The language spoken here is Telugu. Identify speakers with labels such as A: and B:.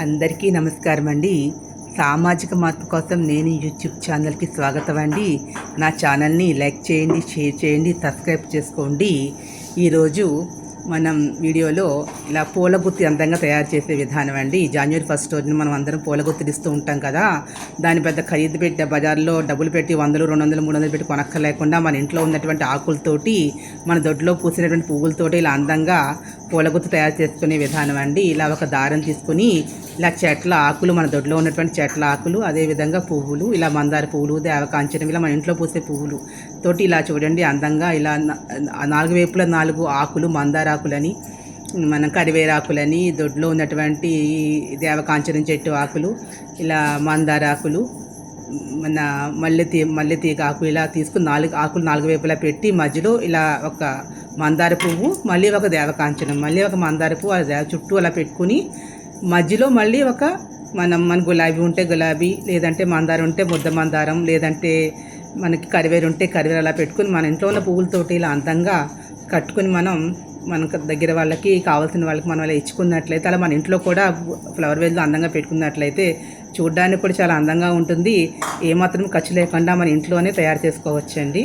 A: అందరికీ నమస్కారం అండి. సామాజిక మార్పు కోసం నేను యూట్యూబ్ ఛానల్కి స్వాగతం అండి. నా ఛానల్ని లైక్ చేయండి, షేర్ చేయండి, సబ్స్క్రైబ్ చేసుకోండి. ఈరోజు మనం వీడియోలో ఇలా పూల గుత్తి అందంగా తయారు చేసే విధానం అండి. జనవరి 1 రోజున మనం అందరం పూల గుత్తులు ఇస్తూ ఉంటాం కదా. దాని పెద్ద ఖరీదు పెట్టి బజార్లో డబ్బులు పెట్టి 100, 200, 300 పెట్టి కొనక్కర్లేకుండా మన ఇంట్లో ఉన్నటువంటి ఆకులతోటి, మన దొడ్లో పూసినటువంటి పువ్వులతోటి ఇలా అందంగా పూల గుత్తి తయారు చేసుకునే విధానం అండి. ఇలా ఒక దారం తీసుకుని ఇలా చెట్ల ఆకులు, మన దొడ్లో ఉన్నటువంటి చెట్ల ఆకులు, అదేవిధంగా పువ్వులు, ఇలా మందార పువ్వులు, దేవకాంచనం, ఇలా మన ఇంట్లో పూసే పువ్వులు తోటి ఇలా చూడండి అందంగా ఇలా 4 వైపులా 4 ఆకులు, మందార ఆకులని, మన కరివేరాకులని, దొడ్లో ఉన్నటువంటి దేవకాంచనం చెట్టు ఆకులు, ఇలా మందార ఆకులు, మన మల్లెతీగ ఆకు ఇలా తీసుకుని 4 ఆకులు 4 వైపులా పెట్టి మధ్యలో ఇలా ఒక మందార పువ్వు, మళ్ళీ ఒక దేవకాంచనం, మళ్ళీ ఒక మందార పువ్వు చుట్టూ అలా పెట్టుకుని మధ్యలో మళ్ళీ ఒక మన గులాబీ ఉంటే గులాబీ, లేదంటే మందారం ఉంటే ముద్ద మందారం, లేదంటే మనకి కరివేరు ఉంటే కరివేరు అలా పెట్టుకుని మన ఇంట్లో ఉన్న పువ్వులతోటి ఇలా అందంగా కట్టుకుని మనకు దగ్గర వాళ్ళకి కావాల్సిన వాళ్ళకి మనం అలా ఇచ్చుకున్నట్లయితే, అలా మన ఇంట్లో కూడా ఫ్లవర్ వేజ్లో అందంగా పెట్టుకున్నట్లయితే చూడడానికి కూడా చాలా అందంగా ఉంటుంది. ఏమాత్రం ఖర్చు లేకుండా మన ఇంట్లోనే తయారు చేసుకోవచ్చండి.